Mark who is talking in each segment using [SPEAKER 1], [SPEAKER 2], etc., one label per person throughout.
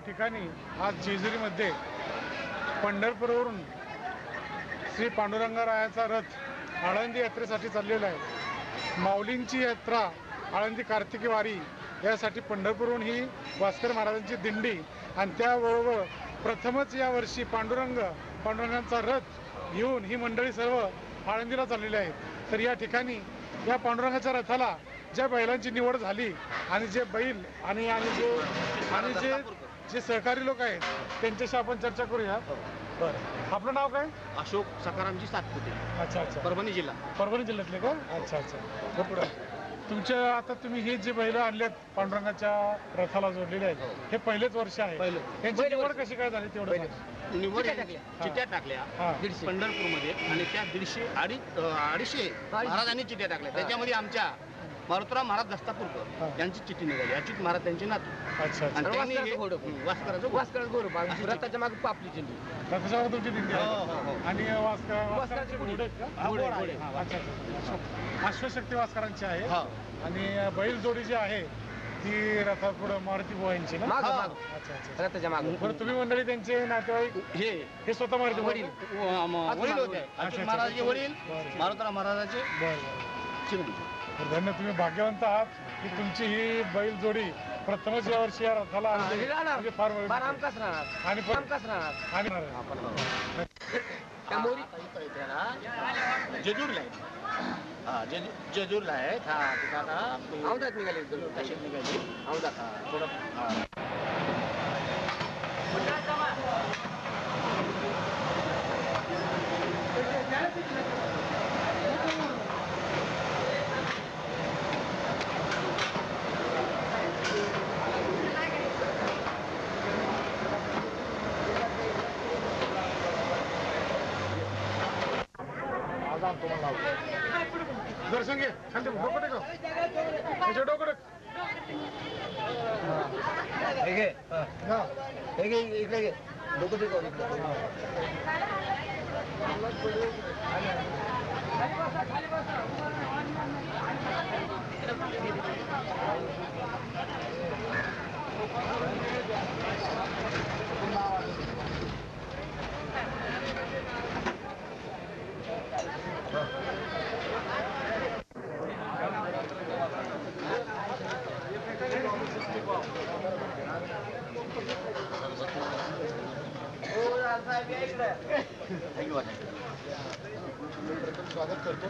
[SPEAKER 1] ठिकाणी आज जेजुरीमध्ये पंढरपूरवरून श्री पांडुरंगरायाचा रथ आळंदी यात्रेसाठी चाललेला आहे। माऊलींची यात्रा आळंदी कार्तिकी वारी यासाठी पंढरपूरहून ही वास्कर महाराजांची दिंडी आणि त्याबरोबर प्रथमच यावर्षी पांडुरंगांचा रथ घेऊन ही मंडळी सर्व आळंदीला चाललेली आहे। तर या ठिकाणी या पांडुरंगाच्या रथाला ज्या बैलांची निवड झाली आणि जे बैल आणि जे सहकारी लोक आहेत त्यांच्याशी आपण चर्चा करूया। बरं, आपलं नाव काय?
[SPEAKER 2] अशोक सकारामजी सातपुते।
[SPEAKER 1] अच्छा अच्छा,
[SPEAKER 2] परभणी जिल्ह्यातले
[SPEAKER 1] का? अच्छा अच्छा, तुमच्या आता तुम्ही हे जे बैल आणल्यात पांडुरंगाच्या रथाला जोडलेले आहेत हे पहिलेच वर्ष आहे, त्यांची निवड कशी काय झाली तेवढं?
[SPEAKER 2] निवड चिट्ट्या टाकल्या पंढरपूरमध्ये आणि त्या 150-250 महाराजांनी चिट्ट्या टाकल्या। त्याच्यामध्ये आमच्या मारुतराव महाराज दस्तापूरकर यांची चिठ्ठी निघाली, अच्युत महाराज त्यांचे नातू।
[SPEAKER 1] अच्छा,
[SPEAKER 2] रथाच्या मागे पापली चिंडी,
[SPEAKER 1] रथाच्या मागे तुमची दिंडी आणि अश्वशक्ती वास्करांची आहे आणि बैल जोडी जी आहे ती रथा पुढे मारुती बुवांची ना? अच्छा,
[SPEAKER 2] रथाच्या मागे।
[SPEAKER 1] बरं, तुम्ही मंडळी त्यांचे नातेवाईक हे स्वतः मारुती
[SPEAKER 2] वडील होते, अच्युत महाराजांचे वडील मारुतराव महाराजांचे चिरंजीव।
[SPEAKER 1] धन्य, तुम्ही भाग्यवंत आहात की तुमची ही बैल जोडी प्रथमच या वर्षी या रथाला म्हणजे फार आणि
[SPEAKER 2] जेजूरला आहे, जेजूरला आहे निघाले थोडं
[SPEAKER 1] दर्शन घे, खाली डोकं टेक, त्याच्या डोकं टेक,
[SPEAKER 2] इकडे घे डोकं टेक।
[SPEAKER 1] स्वागत करतो।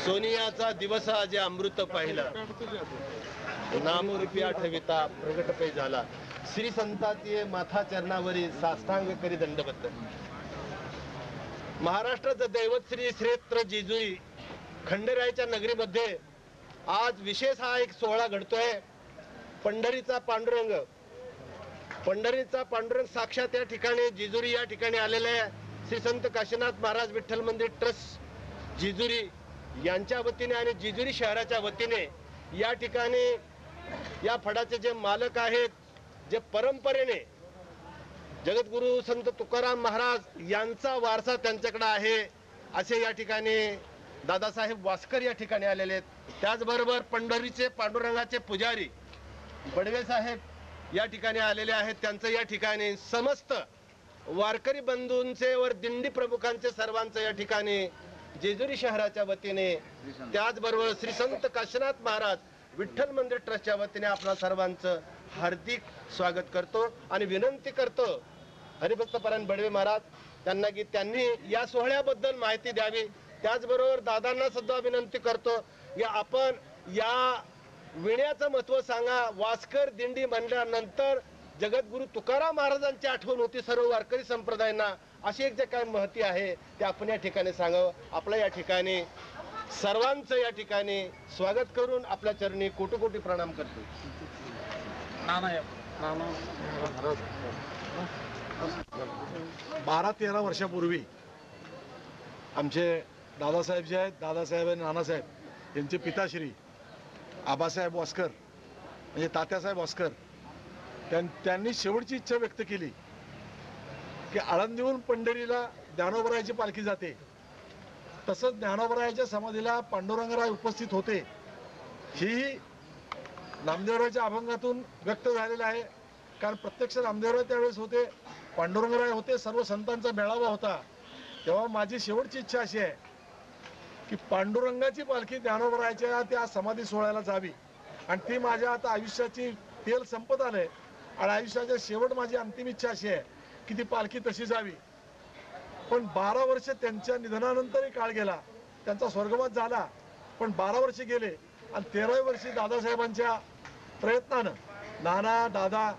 [SPEAKER 3] सोनियाचा दिवस जे अमृत पाहिला, नामरूपी आठविता प्रगट पै झाला, श्री संताती माथा चरणावरी साष्टांग करी दंडबद्ध। महाराष्ट्राचं दैवत श्री क्षेत्र जेजुरी खंडेरायाच्या नगरीमध्ये आज विशेष हा एक सोहळा घडतोय। पंढरीचा पांडुरंग साक्षात या ठिकाणी जेजुरी या ठिकाणी आलेले आहे। श्री संत काशीनाथ महाराज विठ्ठल मंदिर ट्रस्ट जेजुरी यांच्या वतीने आणि जेजुरी शहराच्या वतीने या ठिकाणी या फडाचे जे मालक आहेत, जे परंपरेने जगद्गुरु संत तुकाराम महाराज यांचा वारसा त्यांच्याकडे आहे, असे या ठिकाणी दादासाहेब वास्कर या ठिकाणी आलेले आहेत। त्याचबरोबर पंढरीचे पांडुरंगाचे पुजारी बडवे साहेब या ठिकाणी आलेले आहेत। त्यांचं या ठिकाणी समस्त वारकरी बंधूंचे वर दिंडी प्रमुखांचे सर्वांचं या ठिकाणी जेजुरी शहराच्या वतीने, त्याचबरोबर श्री संत काशीनाथ महाराज विठ्ठल मंदिर ट्रस्टच्या वतीने आपणा सर्वांचं हार्दिक स्वागत करतो आणि विनंती करतो हरिभक्तपरायण बडवे महाराज त्यांना की त्यांनी या सोहळ्याबद्दल माहिती द्यावी। त्याचबरोबर दादांना सुद्धा विनंती करतो की आपण या विण्याचं महत्व सांगा। वास्कर दिंडी म्हणल्यानंतर जगद्गुरु तुकाराम महाराजांची आठवण होती सर्व वारकरी संप्रदायांना, अशी एक जे काय महती आहे ते आपण या ठिकाणी सांगावं। आपलं या ठिकाणी सर्वांचं या ठिकाणी स्वागत करून आपल्या चरणी कोटी प्रणाम करतो।
[SPEAKER 1] 12-13 वर्षापूर्वी आमचे दादासाहेब जे आहेत, दादासाहेब आणि नानासाहेब यांचे पिताश्री आबासाहेब वास्कर म्हणजे तात्यासाहेब वास्कर त्यांनी शेवटची इच्छा व्यक्त केली की आळंदीहून पंढरीला ज्ञानोबरायाची पालखी जाते, तसंच ज्ञानोबरायाच्या समाधीला पांडुरंगराय उपस्थित होते
[SPEAKER 4] ही नामदेवरावच्या अभंगातून व्यक्त झालेलं आहे. कारण प्रत्यक्ष नामदेवराव त्यावेळेस होते, पांडुरंगराय होते, सर्व संतांचा मेळावा होता. तेव्हा माझी शेवटची इच्छा अशी आहे की पांडुरंगाची पालखी ज्ञानोबरायच्या त्या समाधी सोहळ्याला जावी. आणि ती माझ्या आता आयुष्याची तेल संपत आलंय आणि आयुष्याच्या शेवट माझी अंतिम इच्छा अशी आहे की ती पालखी तशी जावी. पण 12 वर्ष त्यांच्या निधनानंतरही काळ गेला, त्यांचा स्वर्गवास झाला, पण 12 वर्ष गेले आणि 13व्या वर्षी दादासाहेबांच्या प्रयत्नानं, नाना दादा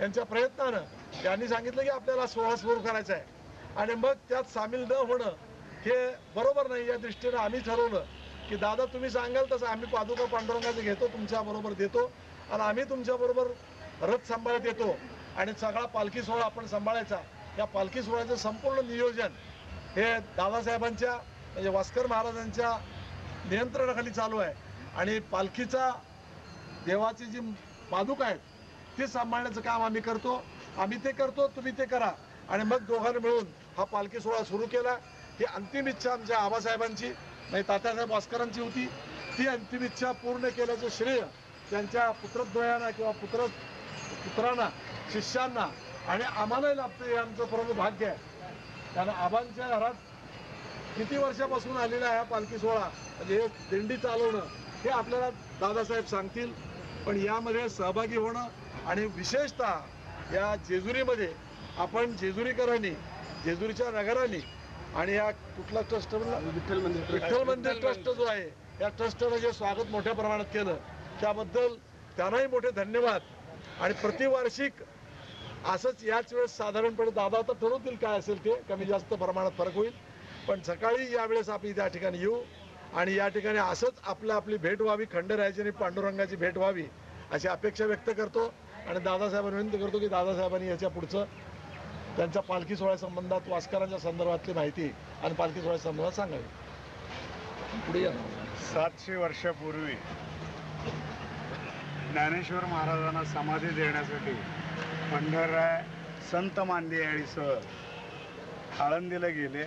[SPEAKER 4] यांच्या प्रयत्नानं त्यांनी सांगितलं की आपल्याला सोहळा सुरू करायचा आहे. आणि मग त्यात सामील न होणं हे बरोबर नाही. या दृष्टीनं आम्ही ठरवलं की दादा तुम्ही सांगाल तसं आम्ही पादुका पांडुरंगाचे घेतो, तुमच्या बरोबर देतो आणि आम्ही तुमच्या बरोबर रथ सांभाळत येतो आणि सगळा पालखी सोहळा आपण सांभाळायचा. या पालखी सोहळ्याचं संपूर्ण नियोजन हे दादासाहेबांच्या म्हणजे वास्कर महाराजांच्या नियंत्रणाखाली चालू आहे. आणि पालखीचा देवाची जी पादुका आहेत ती सांभाळण्याचं काम आम्ही करतो. आम्ही ते करतो, तुम्ही ते करा. आणि मग दोघांनी मिळून हा पालखी सोहळा सुरू केला. ही अंतिम इच्छा आमच्या आबासाहेबांची म्हणजे तात्यासाहेब वास्करांची होती. ती अंतिम इच्छा पूर्ण केल्याचं श्रेय त्यांच्या पुत्रद्वयांना किंवा पुत्रांना, शिष्यांना आणि आम्हालाही लाभतं. हे आमचं परम भाग्य आहे. कारण आबांच्या घरात किती वर्षापासून आलेला आहे हा पालखी सोहळा, म्हणजे हे दिंडी चालवणं हे आपल्याला दादासाहेब सांगतील. पण यामध्ये सहभागी होणं आणि विशेषतः या जेजुरीमध्ये आपण जेजुरीकरांनी, जेजुरीच्या नगरांनी आणि या कुठला ट्रस्ट विठ्ठल मंदिर ट्रस्ट जो आहे या ट्रस्टनं जे स्वागत मोठ्या प्रमाणात केलं त्याबद्दल त्यांनाही मोठे धन्यवाद. आणि प्रतिवार्षिक असंच याच वेळेस साधारणपणे दादा आता ठरवतील काय असेल ते, कमी जास्त प्रमाणात फरक होईल. पण सकाळी यावेळेस आपण त्या ठिकाणी येऊ आणि या ठिकाणी असंच आपली भेट व्हावी, खंडेरायाची आणि पांडुरंगाची भेट व्हावी अशी अपेक्षा व्यक्त करतो. आणि दादासाहेबांना विनंती करतो की दादासाहेबांनी याच्या पुढचं त्यांच्या पालखी सोहळ्या संबंधात वास्करांच्या संदर्भातली माहिती आणि पालखी सोहळ्या संदर्भात सांगावी. पुढे या.
[SPEAKER 1] 700 वर्षापूर्वी ज्ञानेश्वर महाराजांना समाधी देण्यासाठी पंढरराय संत मांदियाळीसह आळंदीला गेले.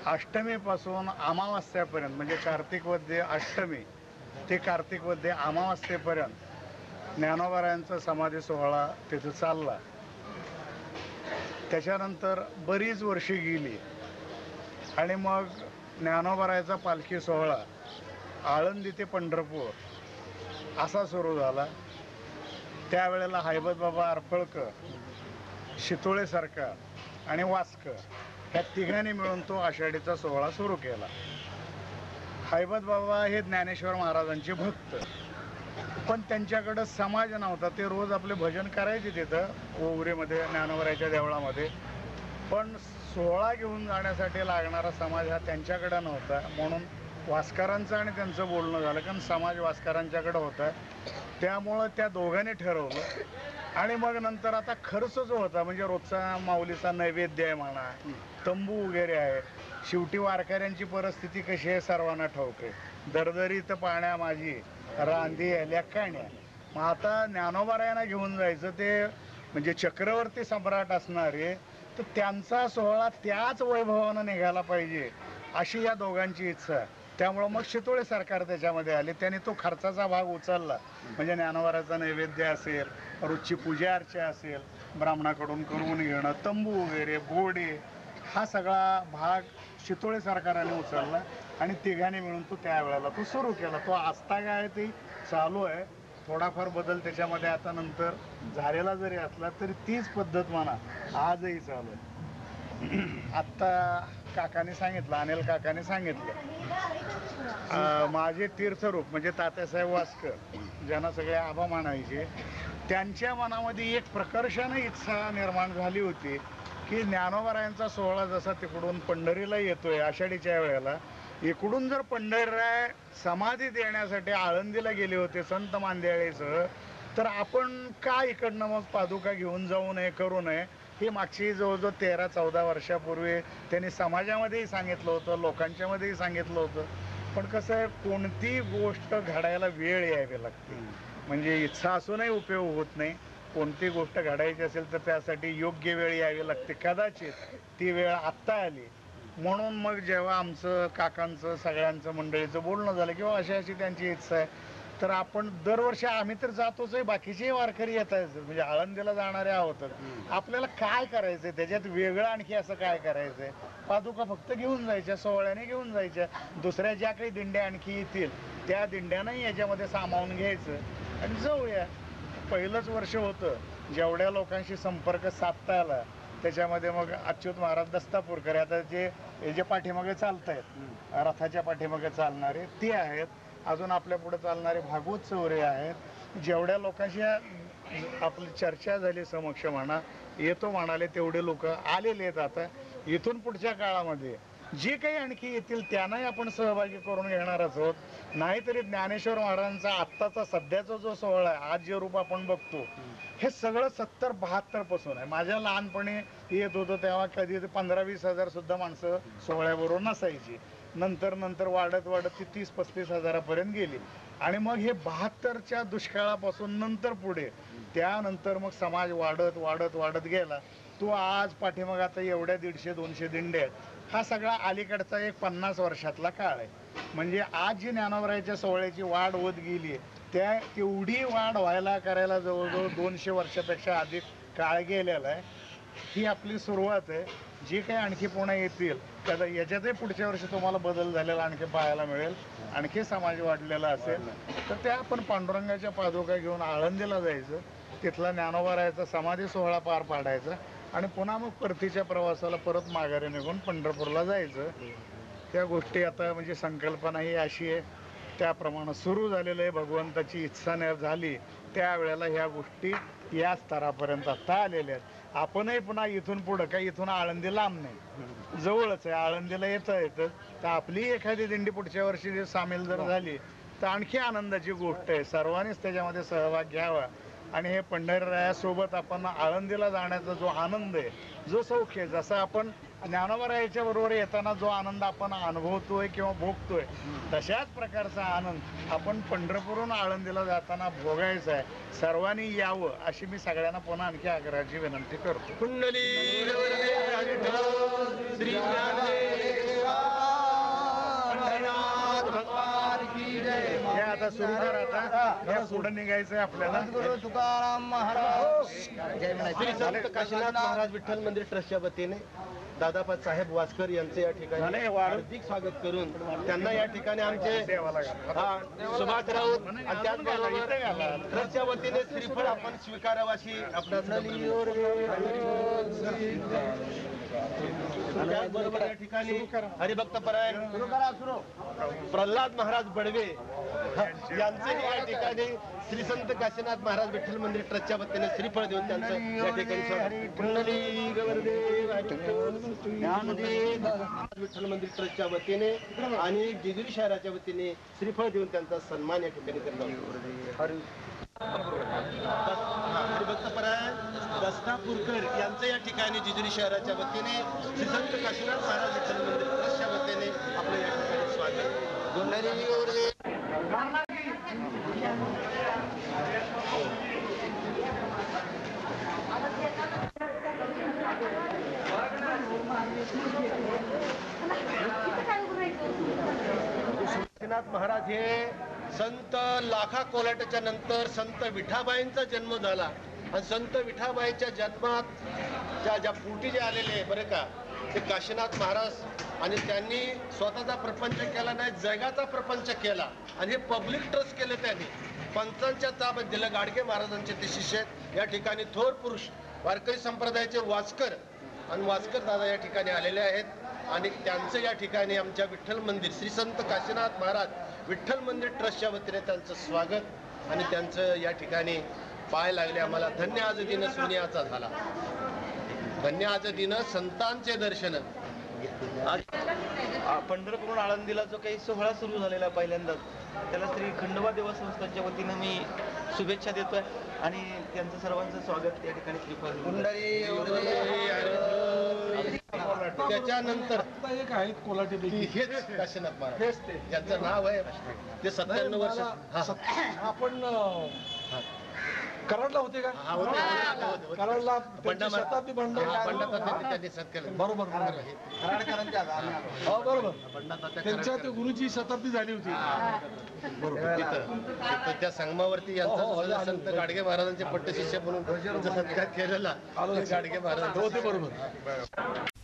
[SPEAKER 1] अष्टमीपासून अमावास्येपर्यंत म्हणजे कार्तिक वद्य अष्टमी ते कार्तिक वद्य अमावास्येपर्यंत ज्ञानोबारायांचा समाधी सोहळा तिथं चालला. त्याच्यानंतर बरीच वर्षे गेली आणि मग ज्ञानोबारायाचा पालखी सोहळा आळंदी ते पंढरपूर असा सुरू झाला. त्यावेळेला हैबत बाबा अर्फळकर, शितोळे सरकार आणि वास्कर ह्या तिघांनी मिळून तो आषाढीचा सोहळा सुरू केला. हैबत बाबा हे ज्ञानेश्वर महाराजांचे भक्त, पण त्यांच्याकडं समाज नव्हता. ते रोज आपले भजन करायचे तिथं ओवरीमध्ये ज्ञानोबारायाच्या देवळामध्ये, पण सोहळा घेऊन जाण्यासाठी लागणारा समाज हा त्यांच्याकडं नव्हता. म्हणून वास्करांचं आणि त्यांचं बोलणं झालं, कारण समाज वास्करांच्याकडं होता. त्यामुळं त्या दोघांनी ठरवलं. आणि मग नंतर आता खर्च जो होता म्हणजे रोजचा माऊलीचा नैवेद्य आहे म्हणा, तंबू वगैरे आहे. शेवटी वारकऱ्यांची परिस्थिती कशी आहे सर्वांना ठाऊक आहे. दरदरीत पाण्या माझी रांधी लेकाण्या. मग आता ज्ञानोबारायांना घेऊन जायचं ते म्हणजे चक्रवर्ती सम्राट असणारे, तर त्यांचा सोहळा त्याच वैभवानं निघाला पाहिजे अशी या दोघांची इच्छा. त्यामुळं मग शितोळे सरकार त्याच्यामध्ये आले. त्याने तो खर्चाचा भाग उचलला. म्हणजे ज्ञानोबाराचा नैवेद्य असेल, रोजची पूजा अर्चा असेल, ब्राह्मणाकडून करून घेणं, तंबू वगैरे, घोडे, हा सगळा भाग शितोळे सरकाराने उचलला आणि तिघांनी मिळून तो त्यावेळेला तो सुरू केला. तो आस्था काय ते चालू आहे. थोडाफार बदल त्याच्यामध्ये आता नंतर झालेला जरी असला तरी तीच पद्धत म्हणा आजही चालू आहे. आत्ता काकाने सांगितलं, अनिल काकाने सांगितलं, माझे तीर्थरूप म्हणजे तात्यासाहेब वास्कर ज्यांना सगळे आबा मानायचे, त्यांच्या मनामध्ये एक प्रकर्षानं इच्छा निर्माण झाली होती की ज्ञानोबारायांचा सोहळा जसा तिकडून पंढरीला येतोय आषाढीच्या वेळेला, इकडून जर पंढरीराय समाधी देण्यासाठी आळंदीला गेले होते संत मांदियाळीसह, तर आपण का इकडनं मग पादुका घेऊन जाऊ नये, करू नये. ही मागची जवळजवळ 13-14 वर्षापूर्वी त्यांनी समाजामध्येही सांगितलं होतं, लोकांच्यामध्येही सांगितलं होतं. पण कसं आहे, कोणती गोष्ट घडायला वेळ यावी लागते. म्हणजे इच्छा असूनही उपयोग होत नाही. कोणती गोष्ट घडायची असेल तर त्यासाठी योग्य वेळ यावी लागते. कदाचित ती वेळ आत्ता आली.
[SPEAKER 5] म्हणून मग जेव्हा आमचं काकांचं सगळ्यांचं मंडळीचं बोलणं झालं किंवा अशी अशी त्यांची इच्छा आहे, तर आपण दरवर्षी आम्ही तर जातोच आहे, बाकीचेही वारकरी येत आहेत, म्हणजे आळंदीला जाणारे आहोतच. आपल्याला काय करायचंय त्याच्यात वेगळं आणखी असं काय करायचंय? पादुका फक्त घेऊन जायच्या, सोहळ्याने घेऊन जायच्या, दुसऱ्या ज्या काही दिंड्या आणखी येतील त्या दिंड्यानंही याच्यामध्ये सामावून घ्यायचं आणि जाऊया. पहिलंच वर्ष होतं जेवढ्या लोकांशी संपर्क साधता आला त्याच्यामध्ये मग अच्युत महाराज दस्तापूरकर आता जे पाठीमागे चालत आहेत, रथाच्या पाठीमागे चालणारे ते आहेत, अजून आपल्या पुढे चालणारे भागवत चौरे आहेत. जेवढ्या लोकांशी आपली चर्चा झाली समक्ष म्हणा, येतो म्हणाले तेवढे लोक आलेले आहेत. आता इथून पुढच्या काळामध्ये जे काही आणखी येतील त्यांनाही आपण सहभागी करून घेणारच आहोत. नाहीतरी ज्ञानेश्वर महाराजांचा आत्ताचा सध्याचा जो सोहळा आहे, आज जे रूप आपण बघतो, हे सगळं 70-72 पासून आहे. माझ्या लहानपणी येत होतं तेव्हा कधी 15-20 हजार सुद्धा माणसं सोहळ्याबरोबर नसायची. नंतर वाढत ती 30-35 हजारापर्यंत गेली. आणि मग हे 72च्या दुष्काळापासून नंतर पुढे त्यानंतर मग समाज वाढत गेला. तो आज पाठीमाग आता एवढ्या 150-200 दिंडे आहेत. हा सगळा अलीकडचा एक 50 वर्षातला काळ आहे. म्हणजे आज जी ज्ञानोबरायाच्या सोहळ्याची वाढ होत गेली त्या तेवढी वाढ करायला जवळजवळ 200 वर्षापेक्षा अधिक काळ गेलेला आहे. ही आपली सुरुवात आहे. जे काही आणखी पुन्हा येतील त्याचा याच्यातही पुढच्या वर्षी तुम्हाला बदल झालेला आणखी पाहायला मिळेल, आणखी समाज वाढलेला असेल. तर त्या आपण पांडुरंगाच्या पादुका घेऊन आळंदीला जायचं, तिथला ज्ञानोबरायाचा समाधी सोहळा पार पाडायचा आणि पुन्हा मग परतीच्या प्रवासाला परत माघारी निघून पंढरपूरला जायचं. त्या गोष्टी आता म्हणजे संकल्पना ही अशी आहे, त्याप्रमाणे सुरू झालेलं आहे. भगवंताची इच्छा झाली त्यावेळेला ह्या गोष्टी या स्तरापर्यंत आता आलेल्या आहेत. आपणही पुन्हा इथून पुढं काही इथून आळंदी लांब नाही, जवळच आहे. आळंदीला येतं तर आपली एखादी दिंडी पुढच्या वर्षी सामील जर झाली तर आणखी आनंदाची गोष्ट आहे. सर्वांनीच त्याच्यामध्ये सहभाग घ्यावा आणि हे पंढररायासोबत आपण आळंदीला जाण्याचा जो आनंद आहे, जो सौख्य आहे, जसा आपण ज्ञानोबरायाच्या बरोबर येताना जो आनंद आपण अनुभवतोय किंवा भोगतोय, तशाच प्रकारचा आनंद आपण पंढरपूरहून आळंदीला जाताना भोगायचा आहे. सर्वांनी यावं अशी मी सगळ्यांना पुन्हा आणखी आग्रहाची विनंती करतो.
[SPEAKER 3] कुंडली श्री
[SPEAKER 5] हे आता सुरू करा, आता पुढे निघायचंय आपल्याला.
[SPEAKER 6] तुकाराम महाराज
[SPEAKER 3] श्री संत काशीनाथ महाराज विठ्ठल मंदिर ट्रस्टच्या वतीने दादापाद साहेब वासकर यांचे या ठिकाणी हार्दिक स्वागत करून त्यांना या ठिकाणी आमचे सुभाष राऊत आणि त्याचबरोबर ट्रस्टच्या वतीने श्रीफळ आपण स्वीकारावं अशी त्याचबरोबर या ठिकाणी हरिभक्त परायण प्रल्हाद महाराज बडवे यांचेही या ठिकाणी श्री संत काशीनाथ महाराज विठ्ठल मंदिर ट्रस्टच्या वतीने श्रीफळ देऊन त्यांचं या ठिकाणी विठ्ठल मंदिर ट्रस्टच्या वतीने आणि जेजुरी शहराच्या वतीने श्रीफळ देऊन त्यांचा सन्मान या ठिकाणी करतो. हरिभक्तपरायण दस्तापूरकर यांचं या ठिकाणी जेजुरी शहराच्या वतीने श्री संत काशीनाथ महाराज विठ्ठल मंदिर ट्रस्टच्या वतीने आपलं या ठिकाणी स्वागत. काशीनाथ महाराज हे संत लाखा कोल्हाट्याच्या नंतर संत विठाबाईंचा जन्म झाला आणि संत विठाबाईच्या जन्मात ज्या पोटी जे आलेले बरं का ते काशीनाथ महाराज आणि त्यांनी स्वतःचा प्रपंच केला नाही, जगाचा प्रपंच केला आणि हे पब्लिक ट्रस्ट केलं. त्यांनी पंचांच्या ताब्यात दिलं. गाडगे महाराजांचे ते शिष्य आहेत. या ठिकाणी थोर पुरुष वारकरी संप्रदायाचे वासकर आणि वासकर दादा या ठिकाणी आलेले आहेत आणि त्यांचं या ठिकाणी आमच्या विठ्ठल मंदिर श्री संत काशीनाथ महाराज विठ्ठल मंदिर ट्रस्टच्या वतीने त्यांचं स्वागत आणि त्यांचं या ठिकाणी पाय लागले. आम्हाला धन्य आज दिन सुनियाचा झाला, धन्य आज दिन संतांचे दर्शन.
[SPEAKER 6] आज पंढरपूर आळंदीला जो काही सोहळा सुरू झालेला पहिल्यांदाच त्याला श्री खंडोबा देवा संस्थांच्या वतीनं मी शुभेच्छा देतोय आणि त्यांचं सर्वांचं स्वागत या ठिकाणी श्रीफळ.
[SPEAKER 3] त्याच्यानंतर
[SPEAKER 4] एक आहेत कोल्हाटी
[SPEAKER 3] हेच काशीनाथ महाराज ज्यांचं नाव आहे ते 97 वर्ष
[SPEAKER 4] आपण कराडला होते का कराडला त्यांची शताब्दी भांडार बरोबर बरोबर त्यांच्या ते गुरुची शताब्दी झाली होती
[SPEAKER 3] त्या संगमावरती यांचा संत गाडगे महाराजांचे पट्टशिष्य म्हणून सत्कार केलेला गाडगे महाराज
[SPEAKER 4] होते बरोबर